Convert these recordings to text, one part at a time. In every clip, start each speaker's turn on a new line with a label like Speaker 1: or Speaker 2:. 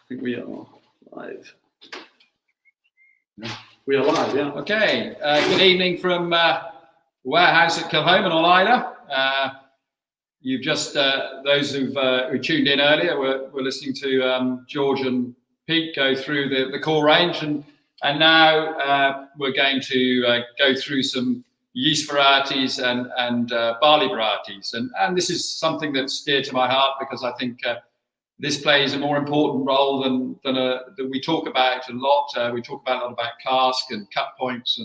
Speaker 1: think we are live. We are live, yeah.
Speaker 2: Okay, good evening from warehouse at Kilholman on Isla. You've just, those who tuned in earlier, were listening to George and Pete go through the core range, and now we're going to go through some yeast varieties and barley varieties. And this is something that's dear to my heart because I think this plays a more important role than we talk about a lot. We talk about a lot about cask and cut points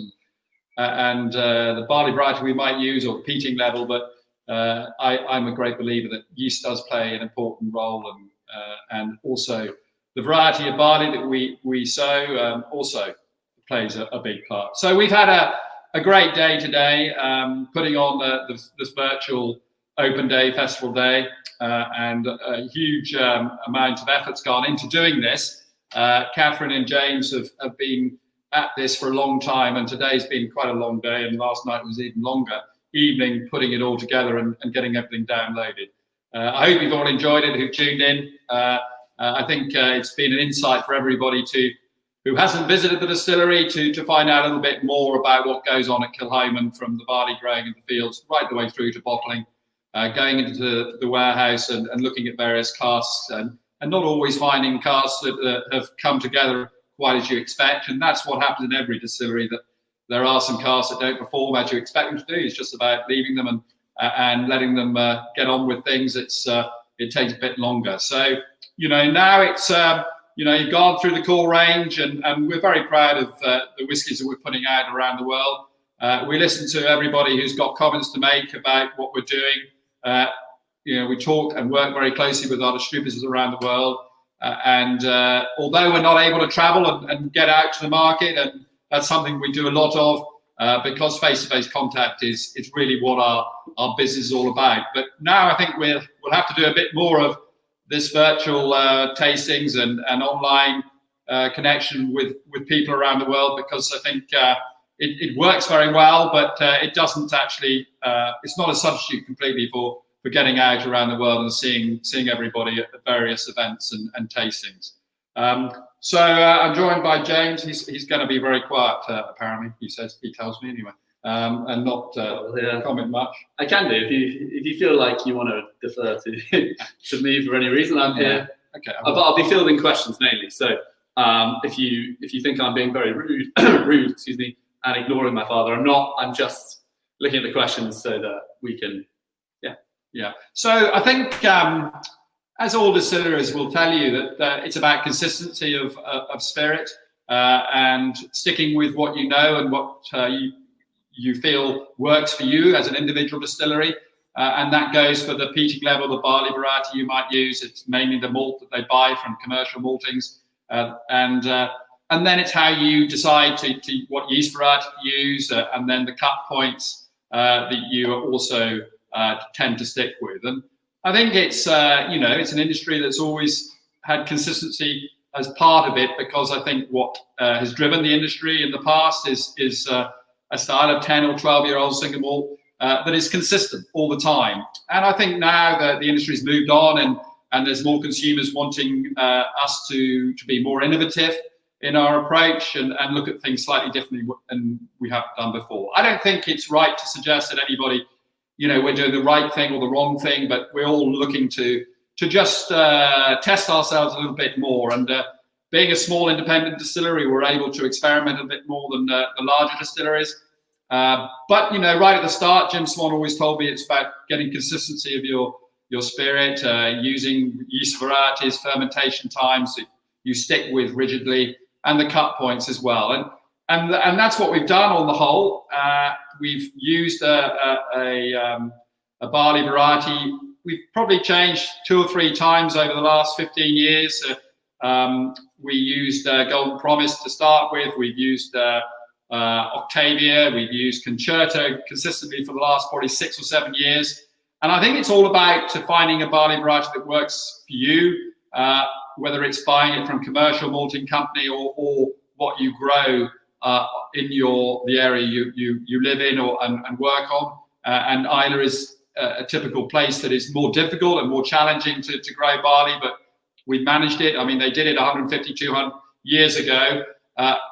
Speaker 2: and the barley variety we might use or peating level, but I'm a great believer that yeast does play an important role, and also the variety of barley that we sow also plays a big part. So we've had a great day today, putting on this virtual open day, festival day, and a huge amount of effort's gone into doing this. Catherine and James have been at this for a long time, and today's been quite a long day, and last night was even longer evening putting it all together and getting everything downloaded. I hope you've all enjoyed it who tuned in. I think it's been an insight for everybody who hasn't visited the distillery to find out a little bit more about what goes on at Kilholman, from the barley growing in the fields right the way through to bottling, going into the warehouse and looking at various casks and not always finding casks that have come together quite as you expect. And that's what happens in every distillery, that there are some casks that don't perform as you expect them to do. It's just about leaving them and letting them get on with things. It takes a bit longer. So, now it's, you've gone through the core range, and we're very proud of the whiskies that we're putting out around the world. We listen to everybody who's got comments to make about what we're doing. We talk and work very closely with our distributors around the world. And although we're not able to travel and get out to the market, and that's something we do a lot of, because face-to-face contact is really what our business is all about. But now I think we'll have to do a bit more of this virtual tastings and online connection with people around the world, because I think it works very well, but it doesn't actually, it's not a substitute completely for getting out around the world and seeing everybody at the various events and tastings. So I'm joined by James. He's going to be very quiet, apparently. He tells me anyway, and not comment much.
Speaker 1: I can do if you feel like you want to defer to me for any reason. I'm here.
Speaker 2: Okay,
Speaker 1: but I'll be fielding questions mainly. So if you think I'm being very rude, excuse me, and ignoring my father, I'm not. I'm just looking at the questions so that we can.
Speaker 2: Yeah. So I think, as all distillers will tell you, that it's about consistency of spirit and sticking with what you know and what you feel works for you as an individual distillery. And that goes for the peating level, the barley variety you might use. It's mainly the malt that they buy from commercial maltings. And then it's how you decide to what yeast variety to use, and then the cut points that you also tend to stick with. And I think it's it's an industry that's always had consistency as part of it, because I think what has driven the industry in the past is a style of 10 or 12-year-old single malt that is consistent all the time. And I think now that the industry's moved on and there's more consumers wanting us to be more innovative in our approach and look at things slightly differently than we have done before. I don't think it's right to suggest that anybody we're doing the right thing or the wrong thing, but we're all looking to just test ourselves a little bit more. And being a small independent distillery, we're able to experiment a bit more than the larger distilleries. But right at the start, Jim Swan always told me it's about getting consistency of your spirit, using yeast varieties, fermentation times that you stick with rigidly, and the cut points as well. And that's what we've done on the whole. We've used a barley variety. We've probably changed 2 or 3 times over the last 15 years. We used Golden Promise to start with. We've used Octavia. We've used Concerto consistently for the last probably 6 or 7 years. And I think it's all about finding a barley variety that works for you, whether it's buying it from commercial malting company or what you grow in the area you live in and work on. And Isla is a typical place that is more difficult and more challenging to grow barley, but we've managed it. I mean, they did it 150, 200 years ago.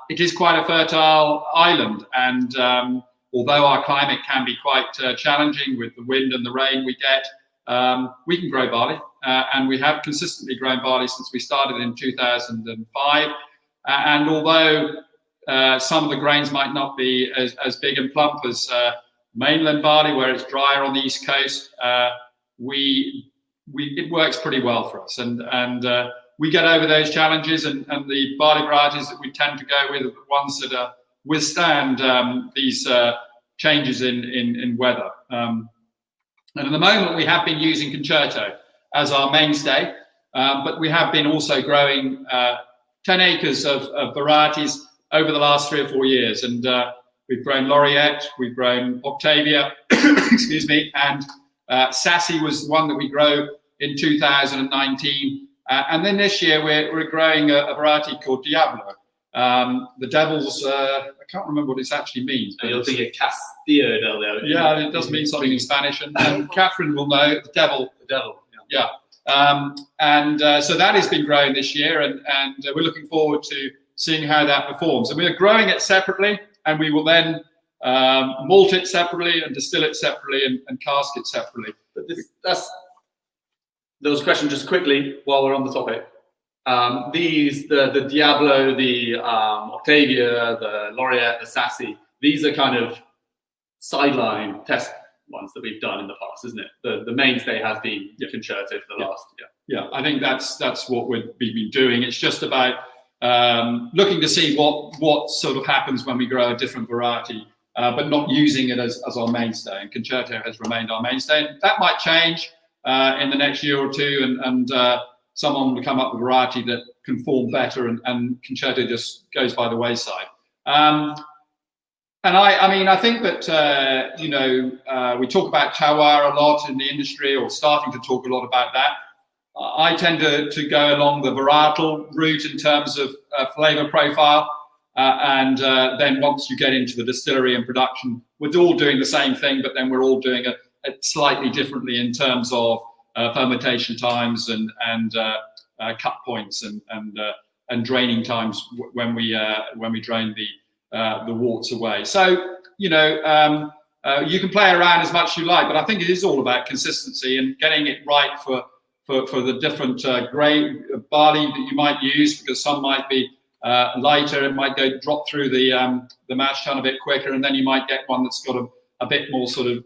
Speaker 2: It is quite a fertile island, and although our climate can be quite challenging with the wind and the rain we get, we can grow barley, and we have consistently grown barley since we started in 2005. And although some of the grains might not be as big and plump as mainland barley, where it's drier on the East Coast, it works pretty well for us, and we get over those challenges, and the barley varieties that we tend to go with are the ones that withstand these changes in weather. And at the moment, we have been using Concerto as our mainstay, but we have been also growing 10 acres of varieties over the last 3 or 4 years, and we've grown Laureate, we've grown Octavia, excuse me, and Sassy was the one that we grow in 2019. And then this year we're growing a variety called Diablo. The Devil's, I can't remember what it actually means.
Speaker 1: But you're thinking Castillo del Diablo.
Speaker 2: Yeah, it does mean something in Spanish, and Catherine will know the devil.
Speaker 1: The devil.
Speaker 2: Yeah. So that has been growing this year, and we're looking forward to seeing how that performs. And we're growing it separately, and we will then malt it separately and distill it separately and cask it separately.
Speaker 1: But there was a question just quickly while we're on the topic. The Diablo, the Octavia, the Laureate, the Sassy, these are kind of sideline test ones that we've done in the past, isn't it? The mainstay has been Concerto for the last.
Speaker 2: Yeah, I think that's what we've been doing. It's just about looking to see what sort of happens when we grow a different variety, but not using it as our mainstay. And Concerto has remained our mainstay. And that might change in the next year or two, and someone will come up with a variety that can form better, and Concerto just goes by the wayside. And I think that we talk about terroir a lot in the industry, or starting to talk a lot about that. I tend to go along the varietal route in terms of flavour profile, and then once you get into the distillery and production, we're all doing the same thing, but then we're all doing it slightly differently in terms of fermentation times and cut points and draining times when we drain the worts away. So you can play around as much as you like, but I think it is all about consistency and getting it right for the different grain barley that you might use, because some might be lighter, it might drop through the mash tun a bit quicker, and then you might get one that's got a bit more sort of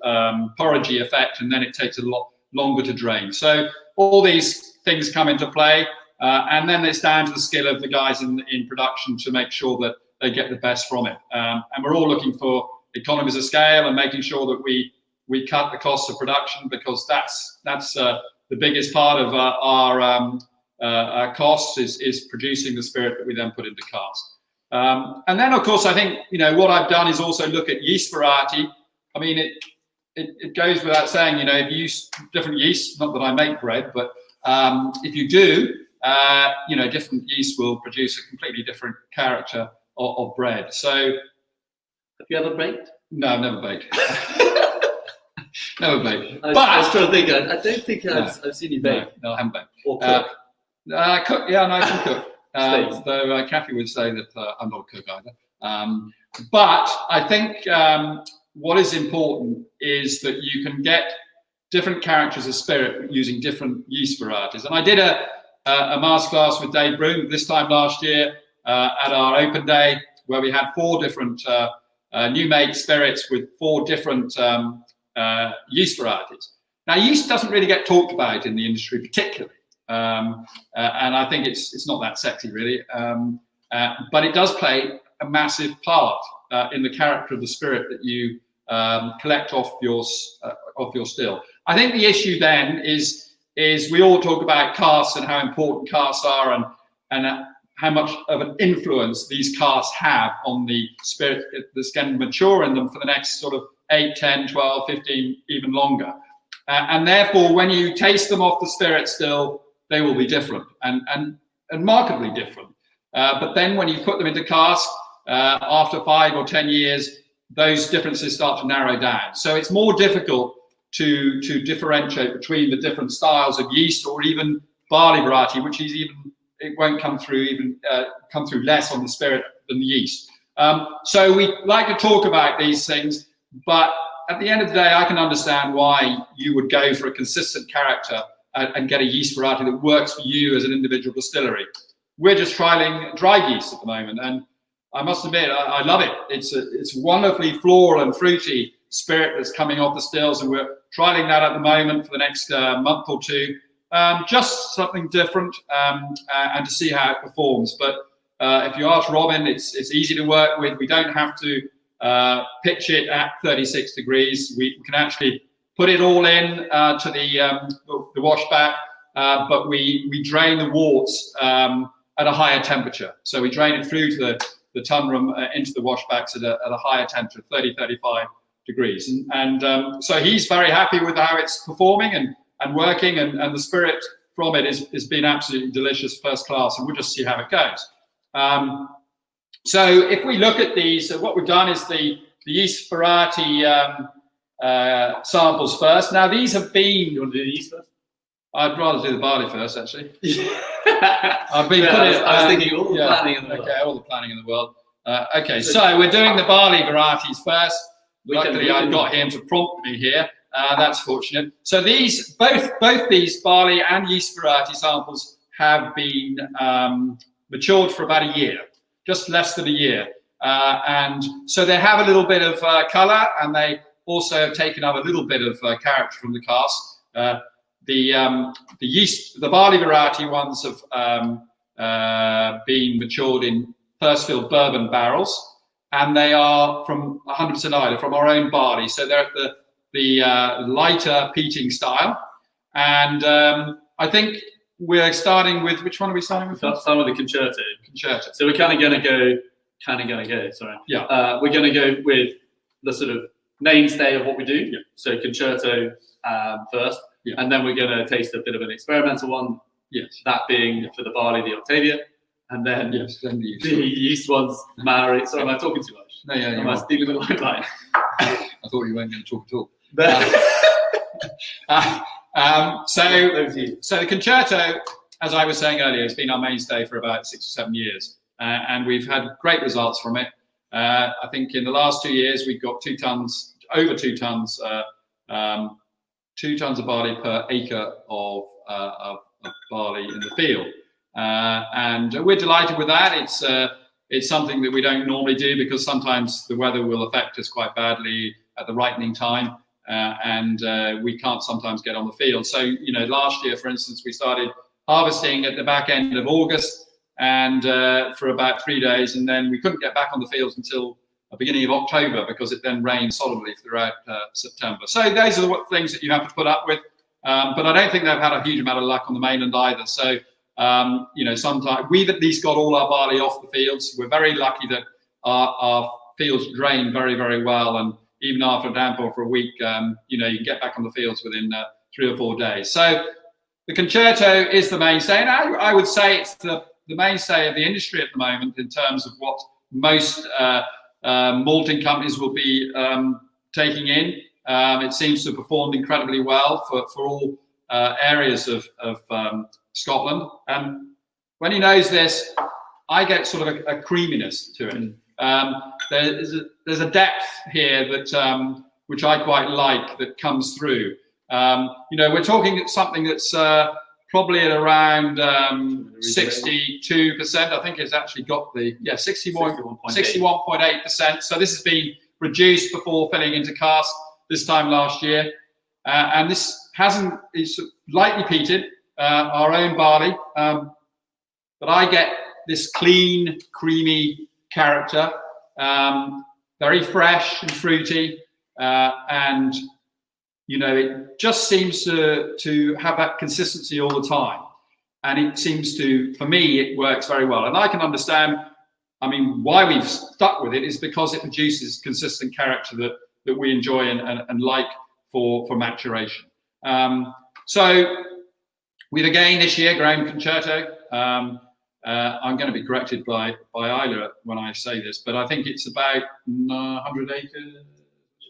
Speaker 2: porridgey effect, and then it takes a lot longer to drain. So all these things come into play, and then it's down to the skill of the guys in production to make sure that they get the best from it. And we're all looking for economies of scale and making sure that we cut the costs of production, because that's the biggest part of our costs is producing the spirit that we then put into cask. And then, of course, I think what I've done is also look at yeast variety. I mean, it goes without saying, if you use different yeasts, not that I make bread, but if you do, different yeast will produce a completely different character of bread. So,
Speaker 1: have you ever baked?
Speaker 2: No, I've never baked. Never baked.
Speaker 1: I was trying to think. I don't think I've seen you bake.
Speaker 2: No, I haven't baked.
Speaker 1: Or cook.
Speaker 2: Cook. Yeah, no, I can cook. Though Kathy would say that I'm not a cook either. But I think what is important is that you can get different characters of spirit using different yeast varieties. And I did a masterclass with Dave Broom this time last year at our open day, where we had 4 different new make spirits with 4 different yeast varieties. Now, yeast doesn't really get talked about in the industry particularly, and I think it's not that sexy really, but it does play a massive part in the character of the spirit that you collect off your still. I think the issue then is we all talk about casks and how important casks are, and how much of an influence these casks have on the spirit that's going to mature in them for the next sort of 8, 10, 12, 15, even longer. And therefore, when you taste them off the spirit still, they will be different and markedly different. But then when you put them into cask, after 5 or 10 years, those differences start to narrow down. So it's more difficult to differentiate between the different styles of yeast, or even barley variety, which is it won't come through less on the spirit than the yeast. So we like to talk about these things, but at the end of the day, I can understand why you would go for a consistent character and get a yeast variety that works for you as an individual distillery. We're just trialing dry yeast at the moment, and I must admit, I love it. It's wonderfully floral and fruity spirit that's coming off the stills, and we're trialing that at the moment for the next month or two. Just something different, and to see how it performs. But if you ask Robin, it's easy to work with. We don't have to pitch it at 36 degrees. We can actually put it all in to the washback, but we drain the worts at a higher temperature. So we drain it through to the tun room into the washbacks at a higher temperature, 30-35 degrees. And so he's very happy with how it's performing and working, and the spirit from it has been absolutely delicious, first class, and we'll just see how it goes. So if we look at these, what we've done is the yeast variety samples first. Now these have been... You want to do the yeast first? I'd rather do the barley first, actually. I've been I was thinking all the planning in the world. Okay, all the planning in the world. Okay, so we're doing the barley varieties first. Luckily, I've got him to prompt me here. That's fortunate. So these, both these barley and yeast variety samples have been matured for about a year, just less than a year. And so they have a little bit of colour, and they also have taken up a little bit of character from the cask. The barley variety ones have been matured in first filled bourbon barrels, and they are from 100% Islay, from our own barley. So they're at the lighter peating style. And I think we're starting with, which one are we starting with?
Speaker 1: Starting with the Concerto.
Speaker 2: Concerto.
Speaker 1: So we're kind of going to go, sorry.
Speaker 2: Yeah.
Speaker 1: We're going to go with the sort of mainstay of what we do.
Speaker 2: Yeah.
Speaker 1: So Concerto first.
Speaker 2: Yeah.
Speaker 1: And then we're going to taste a bit of an experimental one.
Speaker 2: Yes.
Speaker 1: That being for the barley, the Octavia. And then,
Speaker 2: then
Speaker 1: the yeast ones, Maori. Sorry, am I talking too much?
Speaker 2: No, yeah.
Speaker 1: Am I stealing the limelight?
Speaker 2: I thought you weren't going to talk at all. So the Concerto, as I was saying earlier, has been our mainstay for about 6 or 7 years. And we've had great results from it. I think in the last 2 years, we've got over 2 tons, 2 tons of barley per acre of barley in the field. And we're delighted with that. It's something that we don't normally do because sometimes the weather will affect us quite badly at the ripening time, and we can't sometimes get on the field. So, last year, for instance, we started harvesting at the back end of August and for about 3 days, and then we couldn't get back on the fields until the beginning of October because it then rained solidly throughout September. So those are the things that you have to put up with. But I don't think they've had a huge amount of luck on the mainland either. So, sometimes we've at least got all our barley off the fields. We're very lucky that our fields drain very, very well. And even after a downpour for a week, you can get back on the fields within 3 or 4 days. So the Concerto is the mainstay. And I would say it's the mainstay of the industry at the moment in terms of what most malting companies will be taking in. It seems to have performed incredibly well for all areas of Scotland. And when he knows this, I get sort of a creaminess to it. There's a depth here that which I quite like that comes through. We're talking something that's probably at around 62%. I think it's actually got the 61.8%. So this has been reduced before filling into cask this time last year, and this it's lightly peated, our own barley, but I get this clean, creamy character, very fresh and fruity, and it just seems to have that consistency all the time, and it seems to, for me, it works very well. And I can understand, why we've stuck with it is because it produces consistent character that we enjoy and like for maturation. So we've again this year grown Concerto. I'm going to be corrected by Isla when I say this, but I think it's about 100 acres.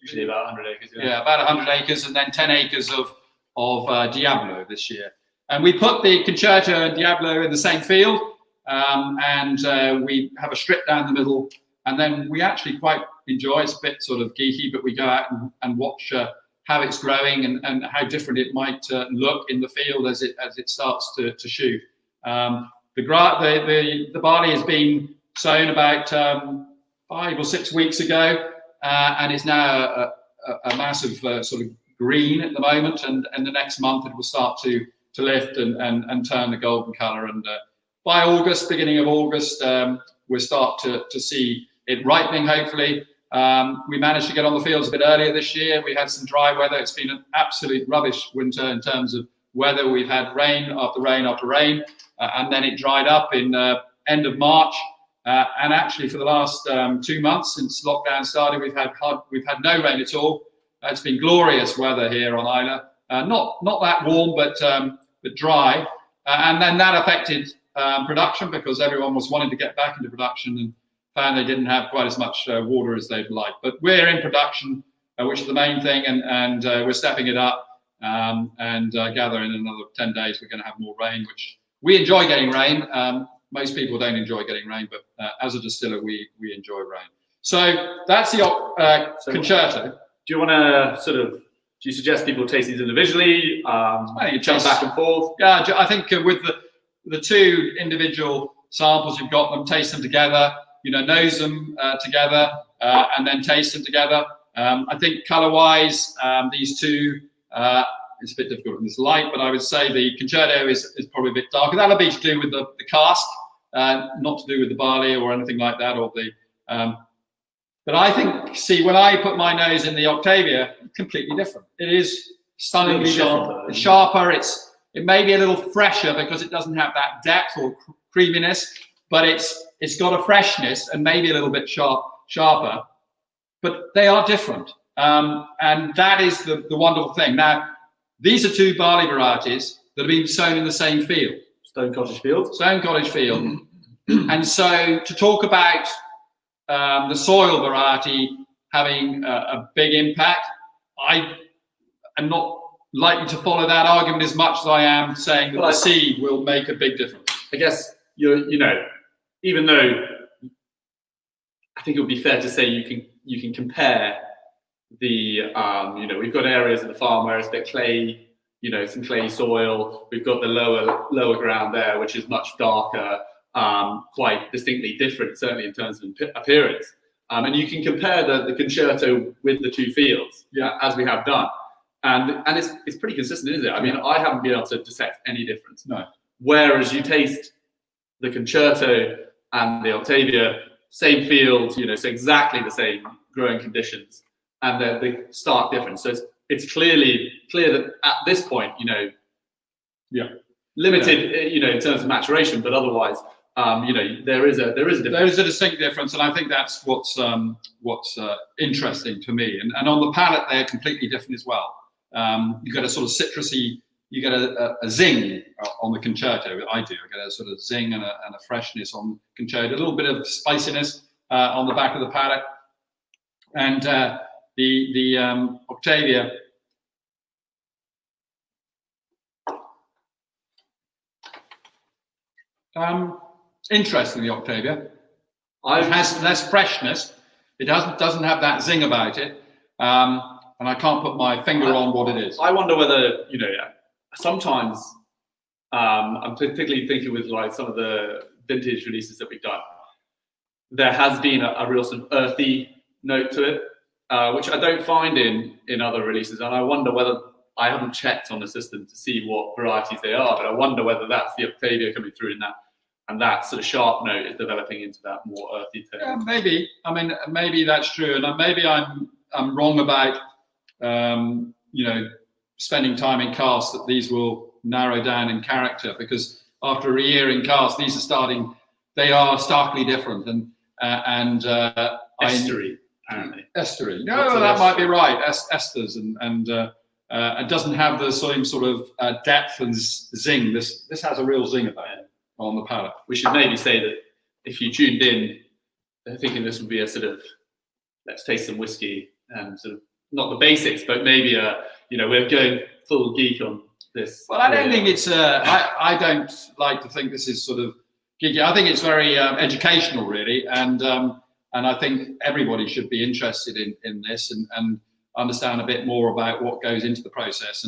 Speaker 1: Usually about 100 acres.
Speaker 2: Yeah, about 100 acres, and then 10 acres of Diablo this year. And we put the Concerto and Diablo in the same field, and we have a strip down the middle. And then we actually quite enjoy, it's a bit sort of geeky, but we go out and watch how it's growing and how different it might look in the field as it starts to shoot. The barley has been sown about 5 or 6 weeks ago, and is now a massive sort of green at the moment. And the next month it will start to lift and turn the golden colour. And by August, beginning of August, we'll start to see it ripening, hopefully. We managed to get on the fields a bit earlier this year. We had some dry weather. It's been an absolute rubbish winter in terms of weather. We've had rain after rain after rain, and then it dried up in end of March. And actually, for the last 2 months since lockdown started, we've had no rain at all. It's been glorious weather here on Islay. Not that warm, but dry. And then that affected production, because everyone was wanting to get back into production and found they didn't have quite as much water as they'd like. But we're in production, which is the main thing, and we're stepping it up. And I gather in another 10 days we're going to have more rain, which we enjoy getting rain. Most people don't enjoy getting rain, but as a distiller, we enjoy rain. So that's the Concerto.
Speaker 1: Do you want to do you suggest people taste these individually?
Speaker 2: I think
Speaker 1: jump back and forth?
Speaker 2: Yeah, I think with the two individual samples, you've got them, taste them together, nose them together, and then taste them together. I think colour-wise, these two, it's a bit difficult in this light, but I would say the Concerto is probably a bit darker. That'll be to do with the cask, not to do with the barley or anything like that, or the. But I think, when I put my nose in the Octavia, completely different. It is stunningly sharp. It's sharper. It may be a little fresher because it doesn't have that depth or creaminess, but it's got a freshness and maybe a little bit sharper. But they are different, and that is the wonderful thing. Now, these are two barley varieties that have been sown in the same field.
Speaker 1: Stone Cottage Field.
Speaker 2: Stone Cottage Field. And so to talk about the soil variety having a big impact, I am not likely to follow that argument as much as I am saying that the seed will make a big difference.
Speaker 1: I guess even though I think it would be fair to say you can compare the we've got areas of the farm where it's a bit clay, some clay soil. We've got the lower ground there, which is much darker, quite distinctly different, certainly in terms of appearance. And you can compare the Concerto with the two fields, as we have done. And it's pretty consistent, isn't it? I mean, I haven't been able to detect any difference.
Speaker 2: No.
Speaker 1: Whereas you taste the Concerto and the Octavia, same field, so exactly the same growing conditions, and the stark difference. So it's clear that at this point, limited, in terms of maturation, but otherwise, there is a difference.
Speaker 2: There is a distinct difference, and I think that's what's interesting to me. And on the palate, they're completely different as well. You get a sort of citrusy, you get a zing on the Concerto. I do. I get a sort of zing and a freshness on Concerto, a little bit of spiciness on the back of the palate, and the Octavia. Interesting, the Octavia. It has less freshness. It doesn't have that zing about it, and I can't put my finger on what it is.
Speaker 1: I wonder whether sometimes I'm particularly thinking with like some of the vintage releases that we've done. There has been a real sort of earthy note to it, which I don't find in other releases, and I wonder whether I haven't checked on the system to see what varieties they are, but I wonder whether that's the Octavia coming through in that. And that sort of sharp note is developing into that more earthy tone.
Speaker 2: Yeah, maybe. I mean, maybe that's true, and maybe I'm wrong about spending time in casks, that these will narrow down in character, because after a year in casks, they are starkly different, and
Speaker 1: estery, apparently.
Speaker 2: Estery. No, that might be right. Esters and it doesn't have the same sort of depth and zing. This has a real zing about it on the palate.
Speaker 1: We should maybe say that if you tuned in thinking this would be a sort of let's taste some whiskey and sort of not the basics, but maybe we're going full geek on this?
Speaker 2: Well, I don't think it's. I don't like to think this is sort of geeky. I think it's very educational, really, and I think everybody should be interested in this and understand a bit more about what goes into the process.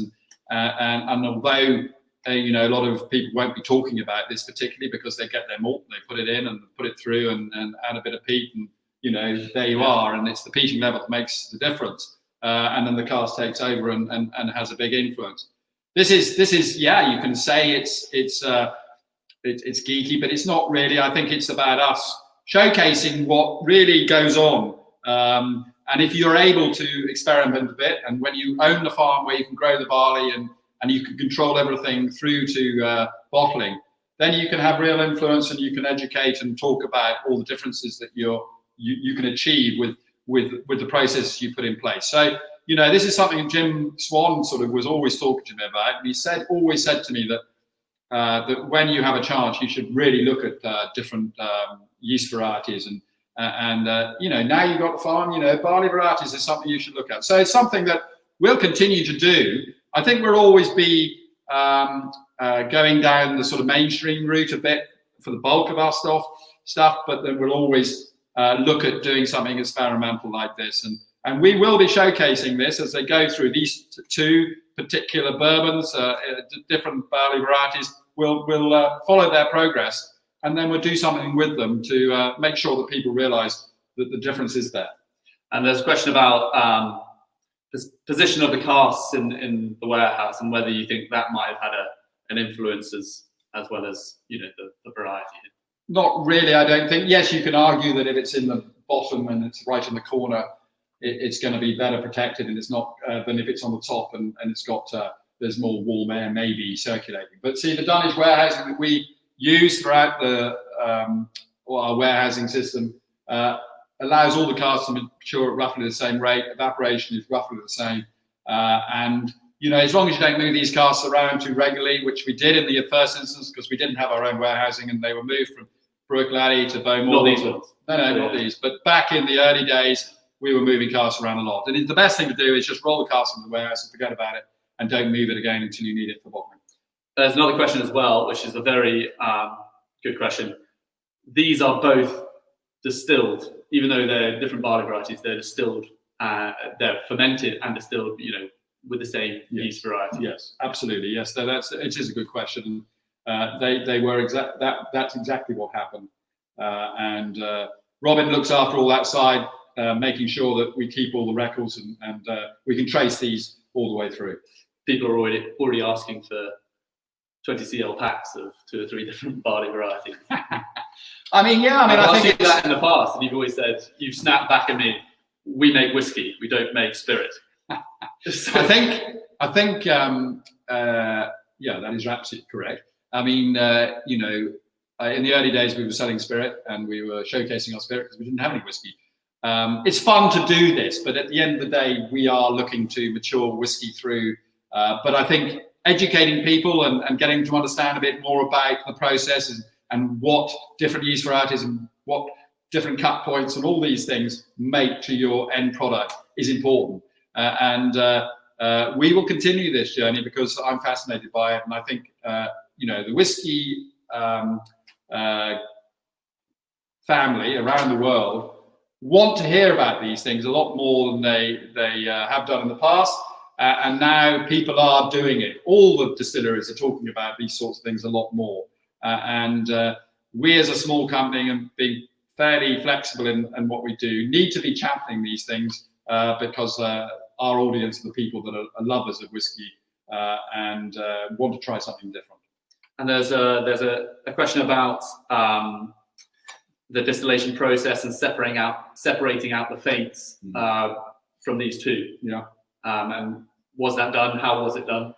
Speaker 2: And although a lot of people won't be talking about this particularly because they get their malt, they put it in and put it through and add a bit of peat, and there you are, and it's the peating level that makes the difference. And then the cask takes over and has a big influence. This is you can say it's geeky, but it's not really. I think it's about us showcasing what really goes on. And if you're able to experiment a bit, and when you own the farm where you can grow the barley and you can control everything through to bottling, then you can have real influence and you can educate and talk about all the differences that you can achieve with the process you put in place. So this is something Jim Swan sort of was always talking to me about. And he always said to me that when you have a chance, you should really look at different yeast varieties and now you've got the farm. Barley varieties is something you should look at. So it's something that we'll continue to do. I think we'll always be going down the sort of mainstream route a bit for the bulk of our stuff, but then we'll always look at doing something experimental like this. And we will be showcasing this as they go through these two particular bourbons, different barley varieties. We'll follow their progress, and then we'll do something with them to make sure that people realise that the difference is there.
Speaker 1: And there's a question about the position of the casks in the warehouse and whether you think that might have had an influence as well as the variety.
Speaker 2: Not really, I don't think. Yes, you can argue that if it's in the bottom and it's right in the corner, it's going to be better protected, and it's not than if it's on the top and it's got there's more warm air maybe circulating. But see, the dunnage warehousing that we use throughout our warehousing system allows all the casks to mature at roughly the same rate. Evaporation is roughly the same, and as long as you don't move these casks around too regularly, which we did in the first instance because we didn't have our own warehousing and they were moved from Brooklady to Beaumont.
Speaker 1: Not these ones.
Speaker 2: No, not these. But back in the early days, we were moving casks around a lot. And the best thing to do is just roll the cask into the warehouse and forget about it, and don't move it again until you need it for bottling.
Speaker 1: There's another question as well, which is a very good question. These are both distilled, even though they're different barley varieties. They're distilled, they're fermented and distilled, with the same yeast variety.
Speaker 2: Yes, absolutely. Yes, it is a good question. They were that's exactly what happened. And Robin looks after all that side, making sure that we keep all the records and we can trace these all the way through.
Speaker 1: People are already asking for 20 CL packs of 2 or 3 different barley varieties.
Speaker 2: I think
Speaker 1: that in the past, and you've always said, you've snapped back at me, we make whiskey, we don't make spirit.
Speaker 2: I think that is absolutely correct. In the early days we were selling spirit and we were showcasing our spirit because we didn't have any whiskey. It's fun to do this, but at the end of the day, we are looking to mature whiskey through. But I think educating people and getting to understand a bit more about the process and what different yeast varieties and what different cut points and all these things make to your end product is important. We will continue this journey because I'm fascinated by it, and I think the whiskey family around the world want to hear about these things a lot more than they have done in the past, and now people are doing it. All the distilleries are talking about these sorts of things a lot more, and we as a small company and being fairly flexible in what we do need to be championing these things because our audience are the people that are lovers of whiskey and want to try something different.
Speaker 1: And there's a question about the distillation process and separating out the faints from these two.
Speaker 2: Yeah.
Speaker 1: And was that done? How was it done?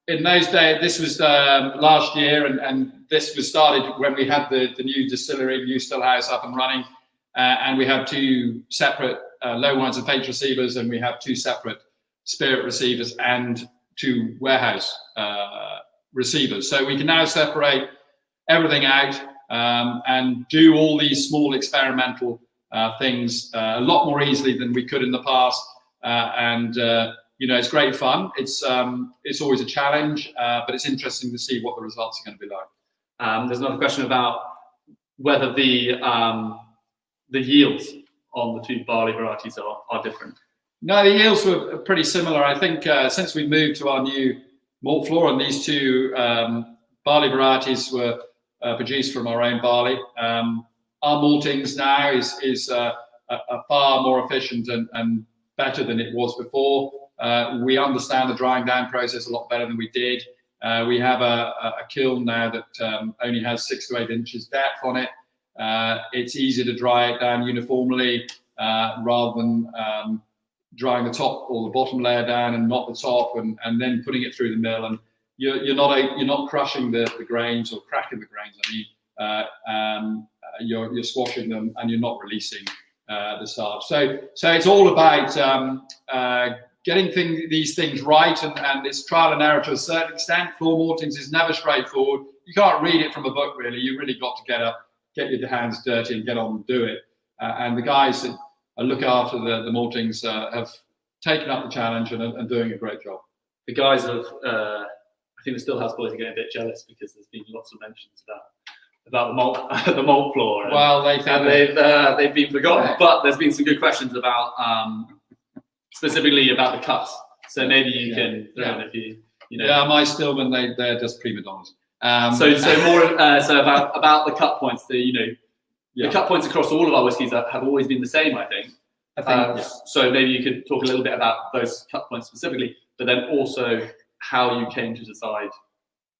Speaker 2: In those days, this was last year, and this was started when we had the new distillery, new still house up and running, and we have 2 separate low wines and faint receivers, and we have 2 separate spirit receivers and 2 warehouse receivers. So we can now separate everything out and do all these small experimental things a lot more easily than we could in the past. it's great fun. It's always a challenge, but it's interesting to see what the results are going to be like.
Speaker 1: There's another question about whether the yields on the two barley varieties are different.
Speaker 2: No, the yields were pretty similar. I think since we moved to our new malt floor, and these two barley varieties were produced from our own barley. Our maltings now is far more efficient and better than it was before. We understand the drying down process a lot better than we did. We have a kiln now that only has 6 to 8 inches depth on it. It's easy to dry it down uniformly rather than drying the top or the bottom layer down and not the top, and then putting it through the mill. And you're not crushing the grains or cracking the grains. I mean, you're squashing them and you're not releasing the starch. So it's all about getting these things right, and it's trial and error to a certain extent. Floor maltings is never straightforward. You can't read it from a book, really. You really got to get your hands dirty and get on and do it. And the guys that look after the maltings have taken up the challenge and are doing a great job.
Speaker 1: The guys have, I think the Stillhouse boys are getting a bit jealous because there's been lots of mentions about the malt floor. And,
Speaker 2: well,
Speaker 1: they've been forgotten. Right. But there's been some good questions about specifically about the cuts. So maybe you can throw in if you know.
Speaker 2: Yeah, my Stillman, they're just prima donnas.
Speaker 1: So about the cut points. The cut points across all of our whiskies have always been the same, I think. So maybe you could talk a little bit about those cut points specifically, but then also how you came to decide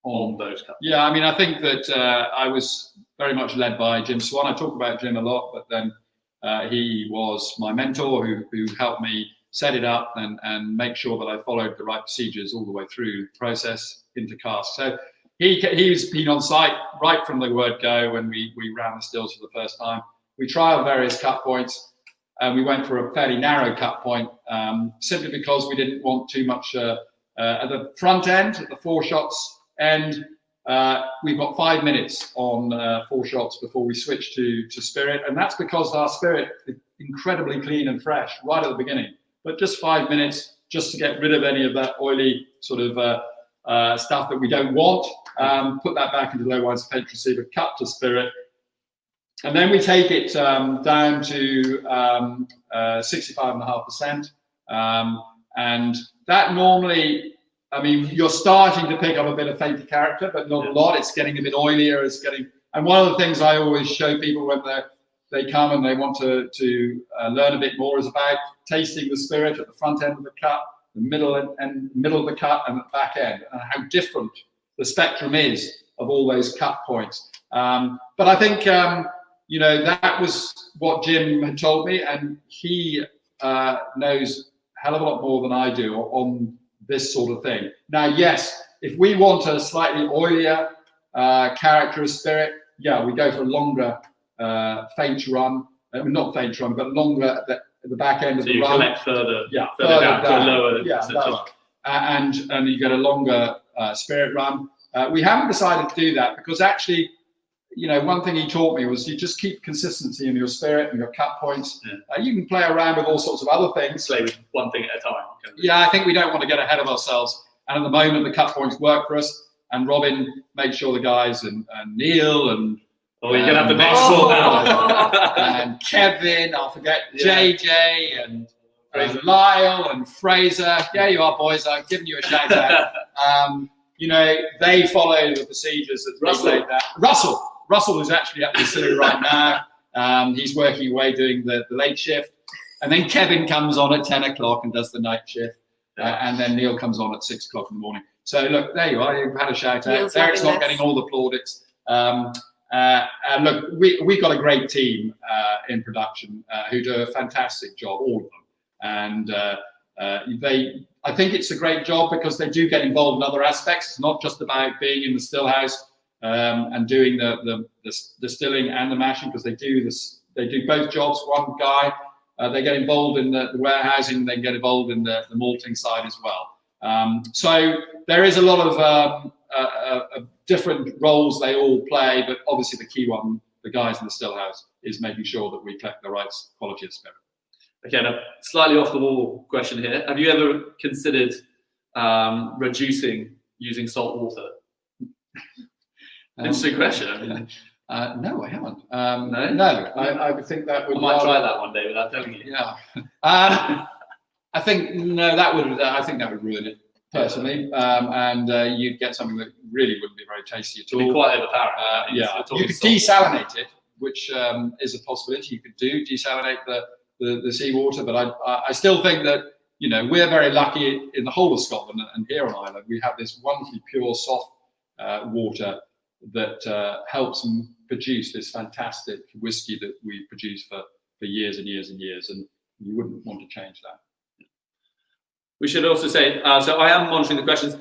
Speaker 1: on those cut points.
Speaker 2: Yeah, I mean, I think that I was very much led by Jim Swan. I talk about Jim a lot, but then he was my mentor who helped me set it up and make sure that I followed the right procedures all the way through the process into cask. So he's been on site right from the word go when we ran the stills for the first time. We trialed various cut points, and we went for a fairly narrow cut point simply because we didn't want too much at the front end, at the 4 shots end. We've got 5 minutes on 4 shots before we switch to spirit, and that's because our spirit is incredibly clean and fresh right at the beginning. But just 5 minutes just to get rid of any of that oily sort of stuff that we don't want. Put that back into low wine ferment receiver, cut to spirit, and then we take it down to 65.5%, and that normally, I mean, you're starting to pick up a bit of fainty character, but not a lot. It's getting a bit oilier. And one of the things I always show people when they come and they want to learn a bit more is about tasting the spirit at the front end of the cut, the middle of the cut, and the back end, and how different the spectrum is of all those cut points. But I think that was what Jim had told me, and he knows a hell of a lot more than I do on this sort of thing. Now, yes, if we want a slightly oilier character of spirit, we go for a longer faint run. Not faint run, but longer at the back end of the run.
Speaker 1: So you collect further down to lower.
Speaker 2: Lower. And you get a longer spirit run. We haven't decided to do that because actually, one thing he taught me was you just keep consistency in your spirit and your cut points. You can play around with all sorts of other things.
Speaker 1: Play with one thing at a time.
Speaker 2: I think we don't want to get ahead of ourselves. And at the moment, the cut points work for us. And Robin made sure the guys and Neil and
Speaker 1: you're going to have the next one now.
Speaker 2: And Kevin, I'll forget, JJ and Lyle and Fraser. Yeah, you are, boys. I'm giving you a shout out. They follow the procedures that we laid down. Russell is actually at the distillery right now. He's working away doing the late shift. And then Kevin comes on at 10 o'clock and does the night shift. And then Neil comes on at 6 o'clock in the morning. So look, there you are. You've had a shout out. Derek's not getting all the plaudits. Look, we've got a great team in production who do a fantastic job, all of them. And I think it's a great job because they do get involved in other aspects. It's not just about being in the still house and doing the distilling and the mashing, because they do both jobs. One guy, they get involved in the warehousing, they get involved in the malting side as well. So there is a lot of different roles they all play, but obviously the key one, the guys in the still house, is making sure that we collect the right quality of spirit.
Speaker 1: Again, a slightly off the wall question here. Have you ever considered reducing using salt water? Interesting question. I mean,
Speaker 2: no, I haven't.
Speaker 1: No?
Speaker 2: I would think that would.
Speaker 1: I might try that one day without telling you.
Speaker 2: Yeah. I think I think that would ruin it personally, and you'd get something that really wouldn't be very tasty at all.
Speaker 1: It'd be quite overpowering.
Speaker 2: Yeah, you could desalinate it, which is a possibility. You could desalinate the seawater, but I still think that we're very lucky in the whole of Scotland and here on Ireland. We have this wonderfully pure, soft water that helps produce this fantastic whiskey that we've produced for years and years and years, and you wouldn't want to change that.
Speaker 1: We should also say, so I am monitoring the questions.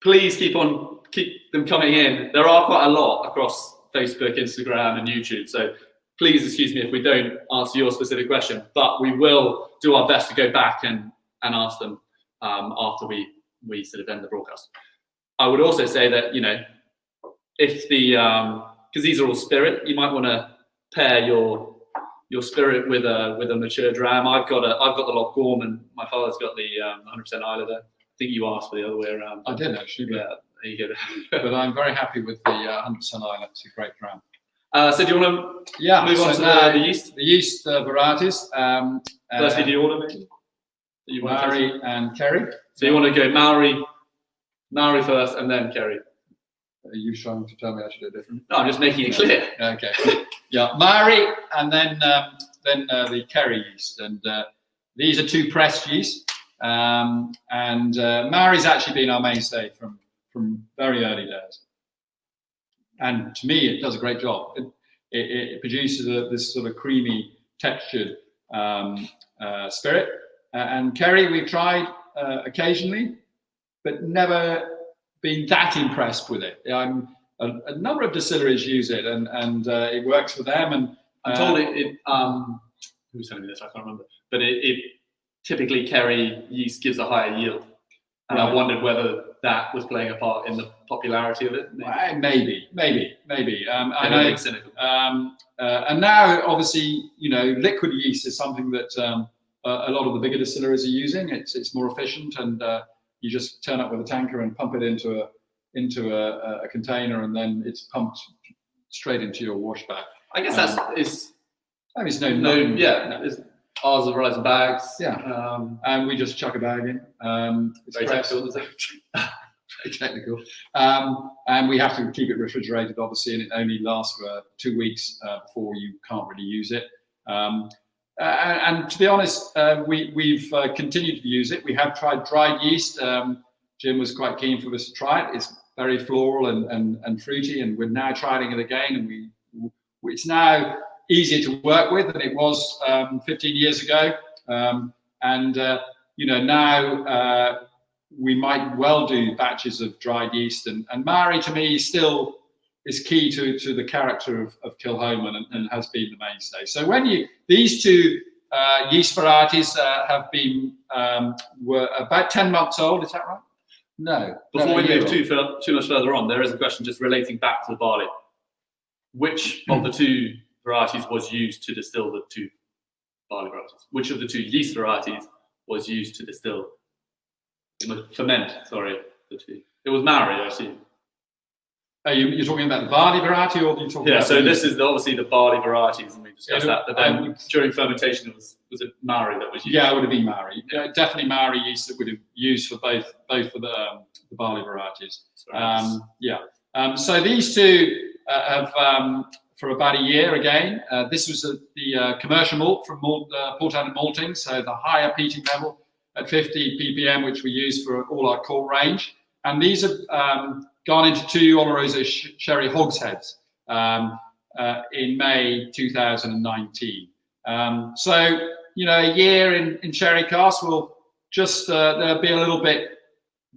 Speaker 1: Please keep them coming in. There are quite a lot across Facebook, Instagram, and YouTube. So please excuse me if we don't answer your specific question, but we will do our best to go back and answer them after we sort of end the broadcast. I would also say that if because these are all spirit, you might want to pair your spirit with a mature dram. I've got the Loch Gorman. My father's got the 100% Islay. I think you asked for the other way around.
Speaker 2: I did actually.
Speaker 1: Yeah, there you go.
Speaker 2: But I'm very happy with the 100% Islay. It's a great dram.
Speaker 1: So do you want to move on to the yeast?
Speaker 2: The yeast varieties.
Speaker 1: Firstly, the order maybe?
Speaker 2: Maori and Kerry.
Speaker 1: So you want to go Maori first and then Kerry.
Speaker 2: Are you trying to tell me I should do it differently?
Speaker 1: No, I'm just making it clear.
Speaker 2: Okay. Yeah, Maori and then the Kerry yeast, and these are two pressed yeast. And Maori's actually been our mainstay from very early days. And to me, it does a great job. It produces this sort of creamy textured spirit. And Kerry we've tried occasionally, but never been that impressed with it. A number of distilleries use it, and it works for them. And
Speaker 1: I'm told who was telling me this? I can't remember. But it typically Kerry yeast gives a higher yield, and right. I wondered whether that was playing a part in the popularity of it.
Speaker 2: Maybe. I know. Cynical. And now, obviously, liquid yeast is something that a lot of the bigger distilleries are using. It's more efficient, and you just turn up with a tanker and pump it into a container, and then it's pumped straight into your wash bag.
Speaker 1: I guess it's
Speaker 2: known.
Speaker 1: Yeah, ours are right in bags.
Speaker 2: Yeah, and we just chuck a bag in. It's
Speaker 1: very technical.
Speaker 2: Very technical. And we have to keep it refrigerated, obviously, and it only lasts for 2 weeks before you can't really use it. And to be honest, we've continued to use it. We have tried dried yeast. Jim was quite keen for us to try it. It's very floral and fruity, and we're now trying it again. And it's now easier to work with than it was 15 years ago. Now we might well do batches of dried yeast. And Maori, to me, still is key to the character of Kilchoman and has been the mainstay. So these two yeast varieties were about 10 months old, is that right? No.
Speaker 1: Before we move too much further on, there is a question just relating back to the barley. Which of the two varieties was used to distill the two barley varieties? Which of the two yeast varieties was used to ferment the two? It was Maori, I assume.
Speaker 2: You're talking about the barley variety, or are you talking about?
Speaker 1: So this is obviously the barley varieties, and we discussed that. But then during fermentation, was it Maori that was used?
Speaker 2: Yeah, it would have been Maori. Definitely Maori yeast that would have used for both of the barley varieties. So these two have for about a year again. This was the commercial malt from Portland Malting, so the higher peating level at 50 ppm, which we use for all our core range. And these have gone into 2 Oloroso sherry hogsheads in May 2019. A year in sherry casks will just they'll be a little bit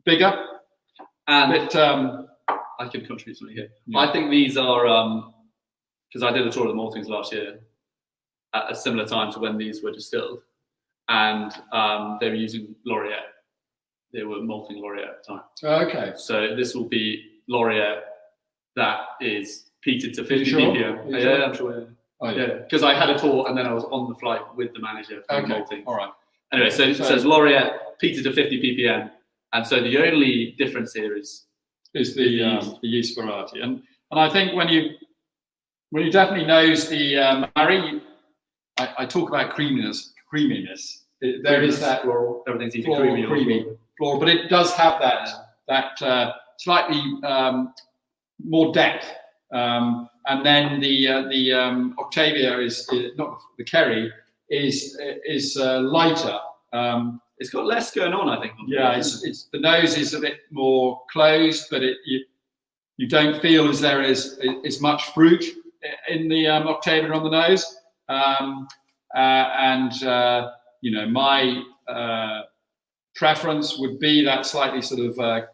Speaker 2: bigger.
Speaker 1: And I can contribute something here. Yeah. I think these are because I did a tour of the maltings last year at a similar time to when these were distilled, and they were using Laureate. They were malting Laureate at the time.
Speaker 2: Okay.
Speaker 1: So this will be Laureate that is peated to 50
Speaker 2: sure?
Speaker 1: ppm. Yeah, I'm sure.
Speaker 2: Oh,
Speaker 1: yeah, because I had a tour and then I was on the flight with the manager for malting.
Speaker 2: All right.
Speaker 1: Anyway, so it says Laureate peated to 50 ppm, and so the only difference here is
Speaker 2: the yeast variety, and I think when you definitely nose the Murray, I talk about creaminess. There is that
Speaker 1: floral. Everything's either creamy
Speaker 2: floral, but it does have that slightly more depth. And then the Octavia is not the Kerry is lighter.
Speaker 1: It's got less going on, I think.
Speaker 2: Yeah, it's the nose is a bit more closed, but you don't feel as there is much fruit in the Octavia on the nose. My preference would be that slightly sort of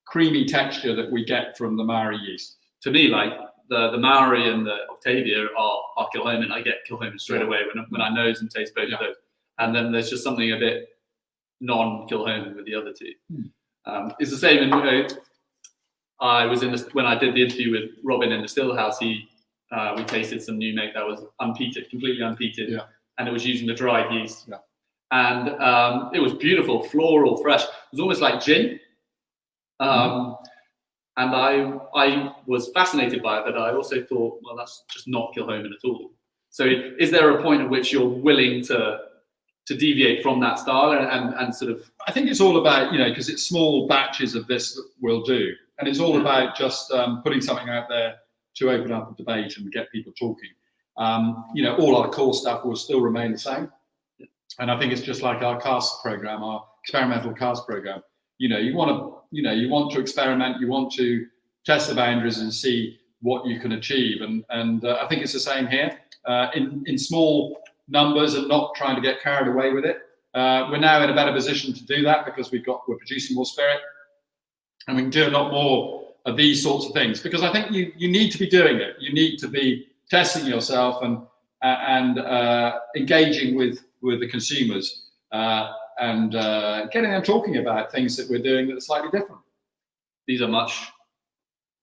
Speaker 2: creamy texture that we get from the Maori yeast.
Speaker 1: To me, like the Maori and the Octavia are Kilchoman. I get Kilchoman straight away when I nose and taste both of those. And then there's just something a bit non-Kilchoman with the other two. It's the same in I was when I did the interview with Robin in the still house. We tasted some new make that was unpeated, completely unpeated, and it was using the dried yeast.
Speaker 2: Yeah.
Speaker 1: And it was beautiful, floral, fresh. It was almost like gin. And I was fascinated by it, but I also thought, well, that's just not Kilchoman at all. So is there a point at which you're willing to deviate from that style and sort of?
Speaker 2: I think it's all about, because it's small batches of this that we'll do. And it's all about just putting something out there to open up a debate and get people talking. All our core stuff will still remain the same. And I think it's just like our cask program, our experimental cask program. You want to experiment, you want to test the boundaries and see what you can achieve. And I think it's the same here in small numbers and not trying to get carried away with it. We're now in a better position to do that because we're producing more spirit, and we can do a lot more of these sorts of things, because I think you need to be doing it. You need to be testing yourself and engaging with the consumers. And getting them talking about things that we're doing that are slightly different.
Speaker 1: These are much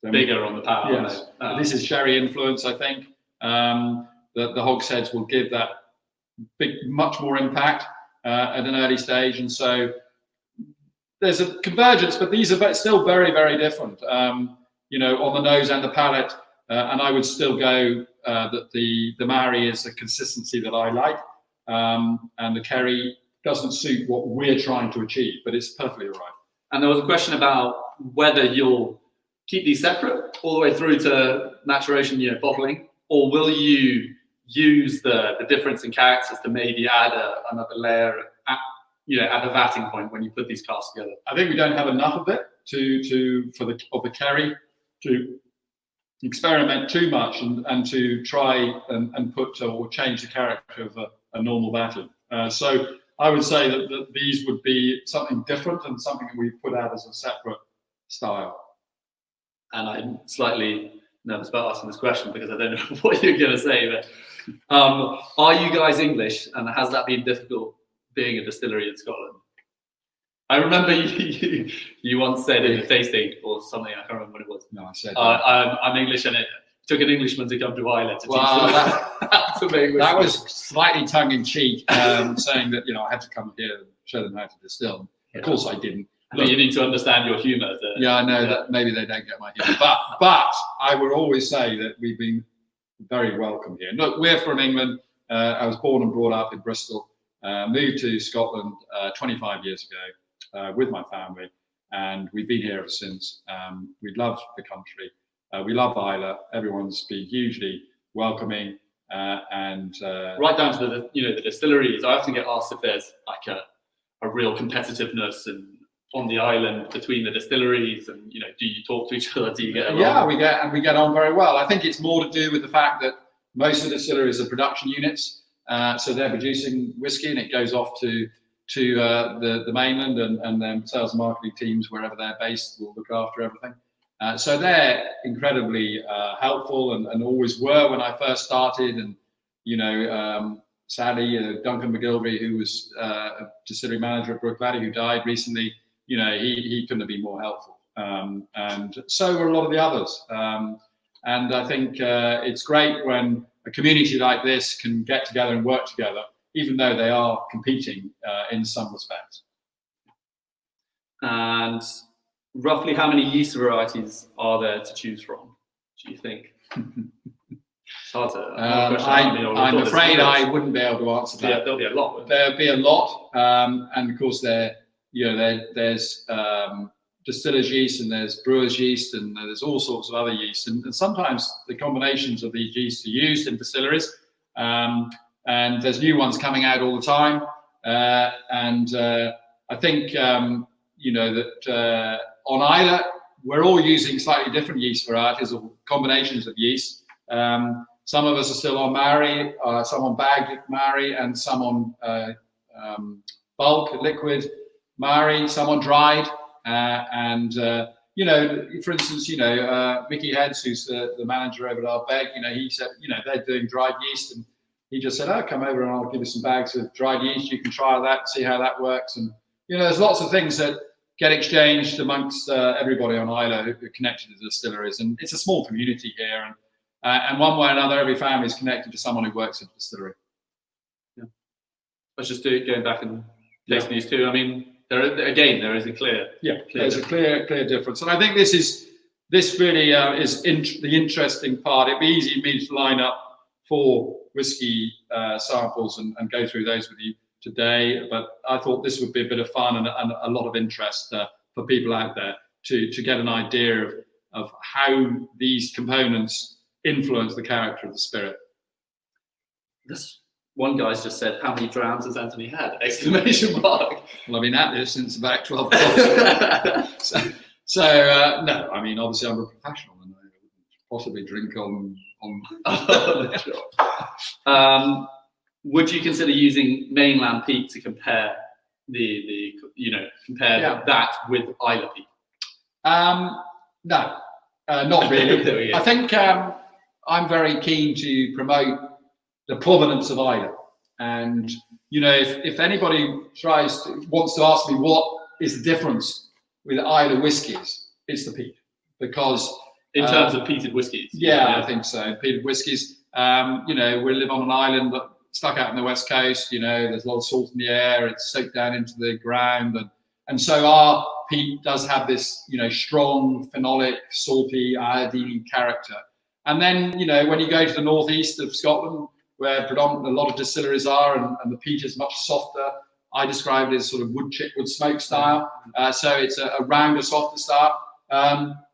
Speaker 1: bigger on the palate.
Speaker 2: Yes. This is sherry influence, I think. The hogsheads will give that much more impact at an early stage. And so there's a convergence, but these are still very, very different, on the nose and the palate. And I would still go that the Maori is the consistency that I like. And the Kerry doesn't suit what we're trying to achieve, but it's perfectly all right.
Speaker 1: And there was a question about whether you'll keep these separate all the way through to maturation, bottling, or will you use the difference in characters to maybe add another layer at the vatting point when you put these casks together?
Speaker 2: I think we don't have enough of it for the Kerry to experiment too much and to try and put or change the character of a normal vatting. So I would say that these would be something different and something that we put out as a separate style.
Speaker 1: And I'm slightly nervous about asking this question because I don't know what you're going to say, but are you guys English, and has that been difficult being a distillery in Scotland? I remember you once said in a tasting or something, I can't remember what it was.
Speaker 2: No, I said
Speaker 1: I'm English, and it took an Englishman to come to Ireland to teach them how to make whiskey.
Speaker 2: That was slightly tongue-in-cheek, saying that I had to come here and show them how to distill. Of course, I didn't.
Speaker 1: But you need to understand your humour.
Speaker 2: I know that maybe they don't get my humour, but I would always say that we've been very welcome here. Look, we're from England. I was born and brought up in Bristol. Moved to Scotland 25 years ago with my family, and we've been here ever since. We love the country. We love Islay. Everyone's been hugely welcoming, and
Speaker 1: right down to the distilleries. I often get asked if there's like a real competitiveness and on the island between the distilleries, and do you talk to each other? Do you get along?
Speaker 2: Yeah, we get on very well. I think it's more to do with the fact that most of the distilleries are production units, so they're producing whiskey, and it goes off to the mainland, and then sales and marketing teams wherever they're based will look after everything. So they're incredibly helpful and always were when I first started. And sadly, Duncan McGilvery, who was a distillery manager at Brookladdy, who died recently, he couldn't have been more helpful. And so were a lot of the others. And I think it's great when a community like this can get together and work together, even though they are competing in some respects.
Speaker 1: And roughly how many yeast varieties are there to choose from, do you think? It's hard to.
Speaker 2: I'm afraid I wouldn't be able to answer that.
Speaker 1: Yeah, there'll be a lot.
Speaker 2: There'll be a lot, and of course there's distiller's yeast and there's brewer's yeast and there's all sorts of other yeast, and sometimes the combinations of these yeasts are used in distilleries, and there's new ones coming out all the time, and I think that on Islay we're all using slightly different yeast varieties or combinations of yeast. Some of us are still on Maori, some on bagged Maori, and some on bulk liquid Maori, some on dried. For instance, Mickey Heads, who's the manager over at our beg, he said, they're doing dried yeast, and he just said, come over and I'll give you some bags of dried yeast. You can try that, see how that works. And, there's lots of things that get exchanged amongst everybody on Islay who are connected to the distilleries. And it's a small community here. And one way or another, every family is connected to someone who works at a distillery.
Speaker 1: Yeah. Let's just going back and tasting these two. I mean, there is a clear.
Speaker 2: There's a clear difference. And I think this really is the interesting part. It'd be easy for me to line up 4 whiskey samples and go through those with you today, but I thought this would be a bit of fun and a lot of interest for people out there to get an idea of how these components influence the character of the spirit.
Speaker 1: This one guy's just said, "How many drams has Anthony had?" Exclamation mark.
Speaker 2: Well, I've been at this since about 12 o'clock. No, I mean, obviously I'm a professional and I wouldn't possibly drink on.
Speaker 1: Would you consider using mainland peat to compare that with Islay peat?
Speaker 2: No, not really. I think I'm very keen to promote the provenance of Islay, and if anybody wants to ask me what is the difference with Islay whiskies, it's the peat, because
Speaker 1: in terms of peated whiskies.
Speaker 2: Yeah, I think so. Peated whiskies. We live on an island stuck out on the west coast. There's a lot of salt in the air. It's soaked down into the ground, and so our peat does have this, strong phenolic, salty, iodine character. And then, when you go to the northeast of Scotland, where predominantly a lot of distilleries are, and the peat is much softer. I describe it as sort of wood smoke style. So it's a rounder, softer style.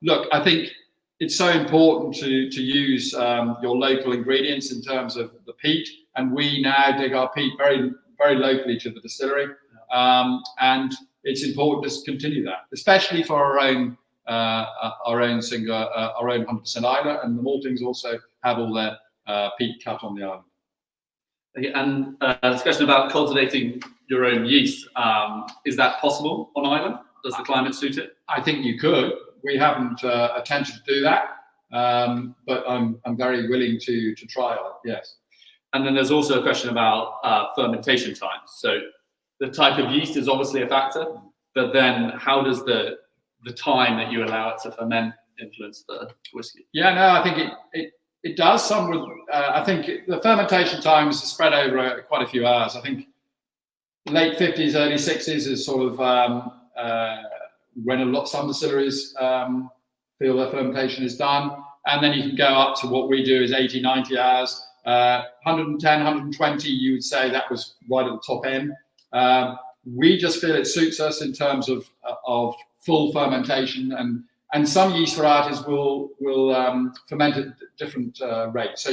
Speaker 2: Look, I think it's so important to use your local ingredients in terms of the peat, and we now dig our peat very, very locally to the distillery, and it's important to continue that, especially for our own 100% Islay, and the maltings also have all their peat cut on the island.
Speaker 1: Okay, and a discussion about cultivating your own yeast. Is that possible on Islay? Does the climate suit it?
Speaker 2: I think you could. We haven't attempted to do that, but I'm very willing to try it. Yes.
Speaker 1: And then there's also a question about fermentation time. So the type of yeast is obviously a factor, but then how does the time that you allow it to ferment influence the whiskey?
Speaker 2: Yeah, no, I think it does. I think the fermentation time is spread over quite a few hours. I think late 50s, early 60s is sort of when some distilleries feel their fermentation is done, and then you can go up to what we do is 80, 90 hours. 110, 120, you would say that was right at the top end. We just feel it suits us in terms of full fermentation, and some yeast varieties will ferment at different rates. So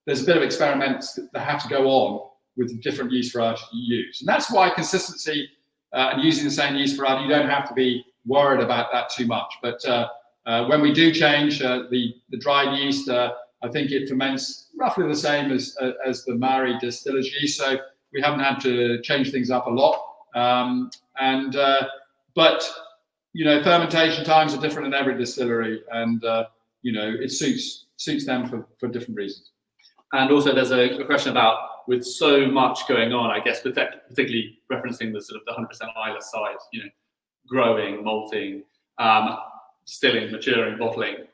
Speaker 2: there's a bit of experiments that have to go on with the different yeast varieties you use, and that's why consistency and using the same yeast variety, you don't have to be worried about that too much. But when we do change the dried yeast, I think it ferments roughly the same as the Maori distiller's yeast, so we haven't had to change things up a lot. But fermentation times are different in every distillery, and it suits them for different reasons.
Speaker 1: And also, there's a question about, with so much going on, I guess, particularly referencing the sort of the 100% Islay side, growing, malting, distilling, maturing, bottling.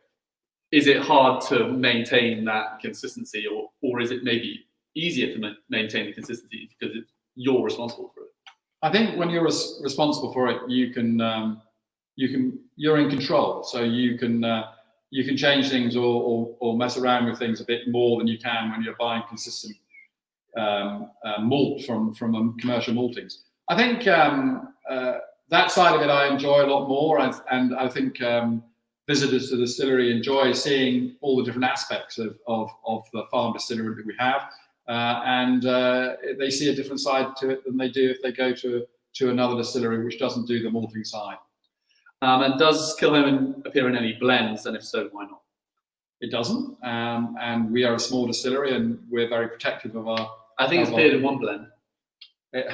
Speaker 1: is it hard to maintain that consistency, or is it maybe easier to maintain the consistency because you're responsible for it?
Speaker 2: I think when you're responsible for it, you're in control, so you can change things or mess around with things a bit more than you can when you're buying consistent malt from commercial maltings. I think that side of it I enjoy a lot more, and I think visitors to the distillery enjoy seeing all the different aspects of the farm distillery that we have, and they see a different side to it than they do if they go to another distillery which doesn't do the malting side.
Speaker 1: And does Kilchoman appear in any blends, and if so, why not?
Speaker 2: It doesn't, and we are a small distillery, and we're very protective of our.
Speaker 1: I think it's appeared in one blend.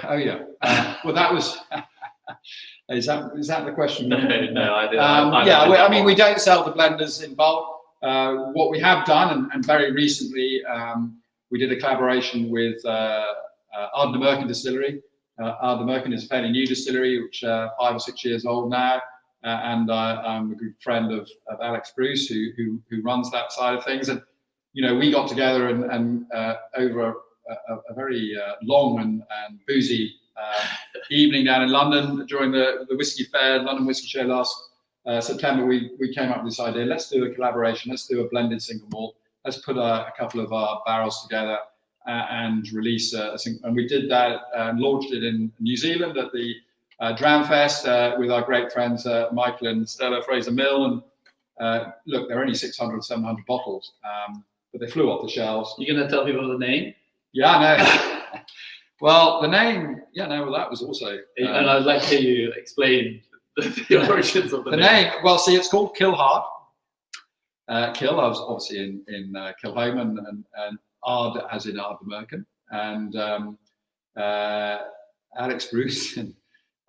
Speaker 2: Oh yeah. Well, that was. Is that the question?
Speaker 1: No, I did.
Speaker 2: I mean, we don't sell the blenders in bulk. What we have done, and very recently, we did a collaboration with Ardnamurchan Distillery. Ardnamurchan is a fairly new distillery, which 5 or 6 years old now. And I'm a good friend of Alex Bruce, who runs that side of things. And we got together and over a very long and boozy evening down in London during the Whiskey Fair, London Whiskey Show last September, we came up with this idea. Let's do a collaboration. Let's do a blended single malt. Let's put a couple of our barrels together and release and we did that and launched it in New Zealand at the Dramfest with our great friends Michael and Stella Fraser Mill. And look, they're only 600, 700 bottles, but they flew off the shelves.
Speaker 1: You're going to tell people the name?
Speaker 2: Yeah, I know. Well, the name, that was also.
Speaker 1: And I'd like to hear you explain the origins of the name.
Speaker 2: Well, see, it's called Kilhard. Kill, I was obviously in Kilchoman, and Ard as in Ardnamurchan, and Alex Bruce and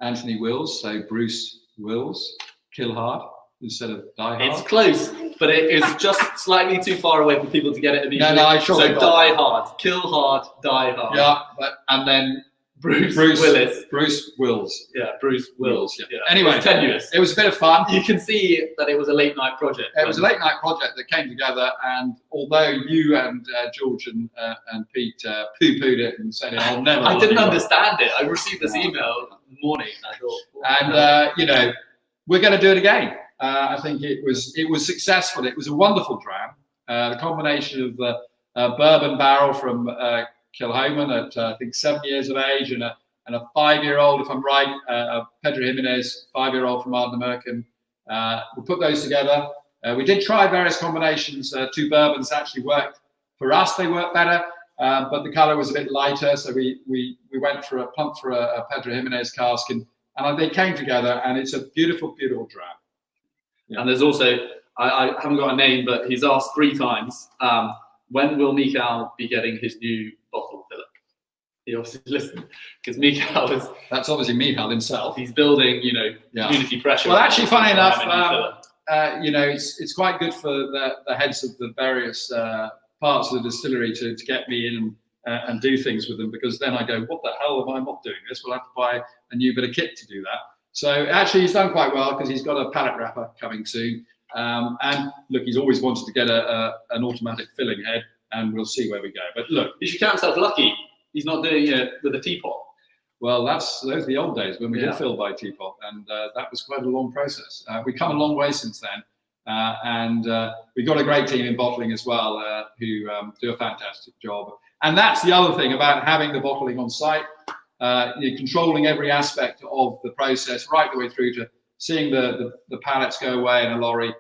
Speaker 2: Anthony Wills, so Bruce Wills, Kilhard instead of Die Hard.
Speaker 1: It's close, but it is just slightly too far away for people to get it immediately.
Speaker 2: No, I sure.
Speaker 1: So Die Hard, Kill Hard, Die Hard.
Speaker 2: Yeah,
Speaker 1: and then Bruce Willis.
Speaker 2: Bruce Wills.
Speaker 1: Yeah, Bruce Wills.
Speaker 2: Yeah. Anyway,
Speaker 1: it's tenuous.
Speaker 2: It was a bit of fun.
Speaker 1: You can see that it was a late night project.
Speaker 2: It was a late night project that came together, and although you and George and Pete poo-pooed it and said I'll never.
Speaker 1: I didn't understand it. I received this email in the morning. I thought,
Speaker 2: and we're going to do it again. I think it was successful. It was a wonderful dram. The combination of the bourbon barrel from Kilchoman at I think 7 years of age, and a 5-year-old, if I'm right, Pedro Jimenez, 5-year-old from Ardnamurchan. We put those together. We did try various combinations. 2 bourbons actually worked for us. They worked better, but the color was a bit lighter, so we went for a Pedro Jimenez cask, and they came together, and it's a beautiful, beautiful dram.
Speaker 1: Yeah. And there's also, I haven't got a name, but he's asked 3 times, when will Mikhail be getting his new bottle filler? He obviously listened, because Mikhail is...
Speaker 2: That's obviously Mikhail himself.
Speaker 1: He's building, community pressure.
Speaker 2: Well, actually, funny enough, it's quite good for the heads of the various parts of the distillery to get me in and do things with them, because then I go, what the hell am I not doing this? We'll have to buy a new bit of kit to do that. So actually, he's done quite well, because he's got a pallet wrapper coming soon. And look, he's always wanted to get an automatic filling head, and we'll see where we go. But look,
Speaker 1: you should count yourself lucky. He's not doing it with a teapot.
Speaker 2: Well, those are the old days when we did fill by teapot, and that was quite a long process. We've come a long way since then, and we've got a great team in bottling as well, who do a fantastic job. And that's the other thing about having the bottling on site. You're controlling every aspect of the process right the way through to seeing the pallets go away in a lorry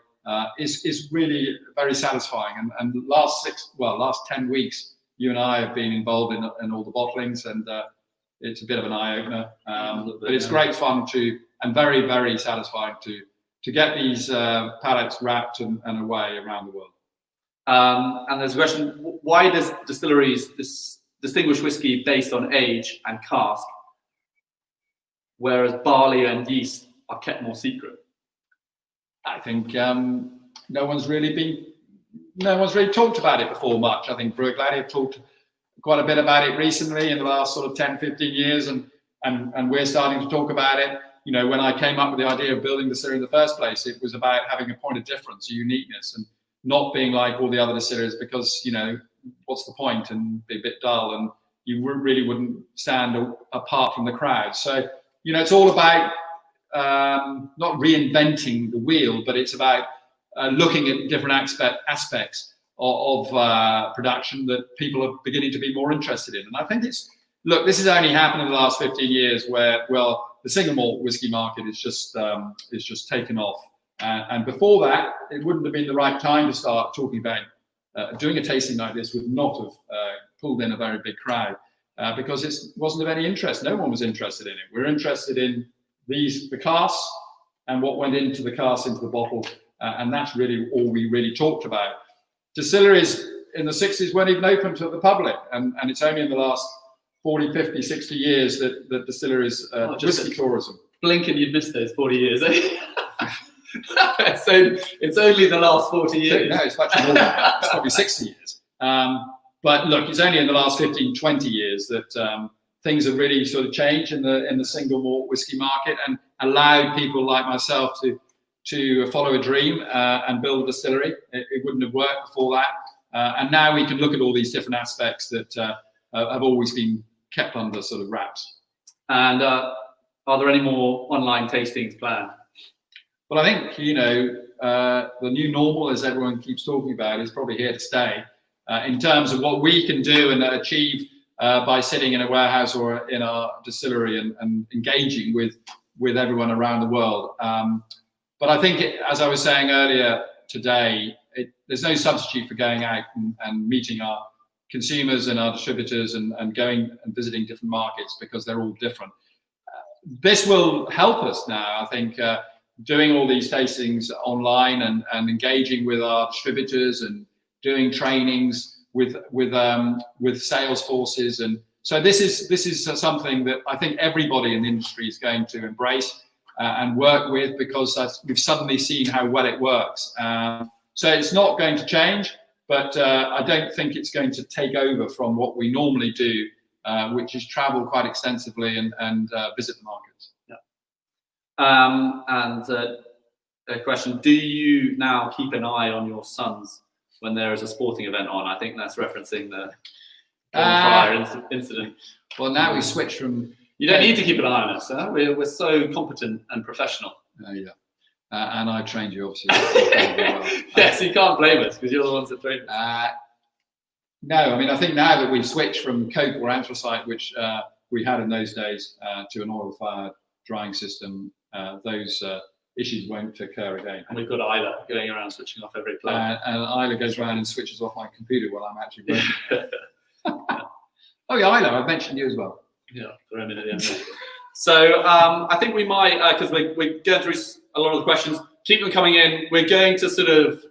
Speaker 2: is really very satisfying. And last 10 weeks, you and I have been involved in all the bottlings, and it's a bit of an eye opener. But it's great fun and very, very satisfying to get these pallets wrapped and away around the world.
Speaker 1: And there's a question: why does distilleries distinguish whiskey based on age and cask, whereas barley and yeast are kept more secret?
Speaker 2: I think no one's really talked about it before much. I think Brew Glady have talked quite a bit about it recently in the last sort of 10, 15 years, and we're starting to talk about it. When I came up with the idea of building the distillery in the first place, it was about having a point of difference, a uniqueness, not being like all the other distilleries, because, you know, what's the point, and be a bit dull, and you really wouldn't stand apart from the crowd. So, you know, it's all about not reinventing the wheel, but it's about looking at different aspects of production that people are beginning to be more interested in. And I think look, this has only happened in the last 15 years where, well, the single malt whiskey market is just taken off. And before that, it wouldn't have been the right time to start talking about doing a tasting like this. Would not have pulled in a very big crowd because it wasn't of any interest. No one was interested in it. We're interested in the casks and what went into the casks, into the bottle. And that's really all we really talked about. Distilleries in the 60s weren't even open to the public. And it's only in the last 40, 50, 60 years that distilleries, whiskey tourism.
Speaker 1: Blink and you'd miss those 40 years, eh? So it's only the last 40 years.
Speaker 2: No, it's much more. It's probably 60 years. But look, it's only in the last 15, 20 years that things have really sort of changed in the single malt whiskey market, and allowed people like myself to follow a dream and build a distillery. It wouldn't have worked before that. And now we can look at all these different aspects that have always been kept under sort of wraps.
Speaker 1: And are there any more online tastings planned?
Speaker 2: Well, I think, you know, the new normal, as everyone keeps talking about, is probably here to stay in terms of what we can do and achieve by sitting in a warehouse or in our distillery and engaging with everyone around the world. But I think, as I was saying earlier today, there's no substitute for going out and meeting our consumers and our distributors and going and visiting different markets, because they're all different. This will help us now, I think, doing all these tastings online and engaging with our distributors and doing trainings with sales forces. And so this is something that I think everybody in the industry is going to embrace and work with, because we've suddenly seen how well it works. So it's not going to change, but I don't think it's going to take over from what we normally do, which is travel quite extensively and visit the markets.
Speaker 1: Yeah. And a question, do you now keep an eye on your sons when there is a sporting event on? I think that's referencing the fire incident.
Speaker 2: Well, now we switch from...
Speaker 1: You don't need to keep an eye on us, huh? We're so competent and professional.
Speaker 2: Yeah. And I trained you, obviously. Well.
Speaker 1: Yes, you can't blame us, because you're the ones that trained us.
Speaker 2: No, I mean, I think now that we've switched from coke or anthracite, which we had in those days, to an oil-fired drying system, those issues won't occur again.
Speaker 1: And we've got Isla going around switching off every plane.
Speaker 2: And Isla goes around and switches off my computer while I'm actually working. Oh yeah, Isla, I've mentioned you as well.
Speaker 1: Yeah, for a minute. Yeah. So I think we might, because we're going through a lot of the questions, keep them coming in. We're going to sort of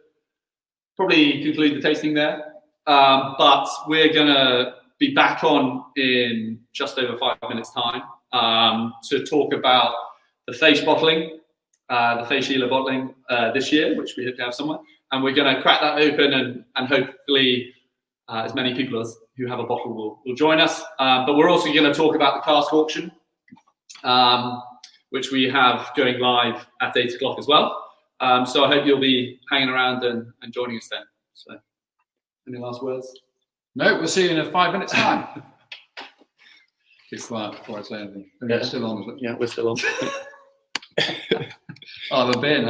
Speaker 1: probably conclude the tasting there, but we're going to be back on in just over 5 minutes' time to talk about the Face bottling, the Face Sheila bottling this year, which we hope to have somewhere. And we're going to crack that open and hopefully as many people as who have a bottle will join us. But we're also going to talk about the cask auction, which we have going live at 8 o'clock as well. So I hope you'll be hanging around and joining us then. So, any last words?
Speaker 2: No, we'll see you in 5 minutes' time. Keep quiet before I say anything.
Speaker 1: Yeah.
Speaker 2: Still on, is it?
Speaker 1: Yeah, we're still on.
Speaker 2: Oh, the beer now.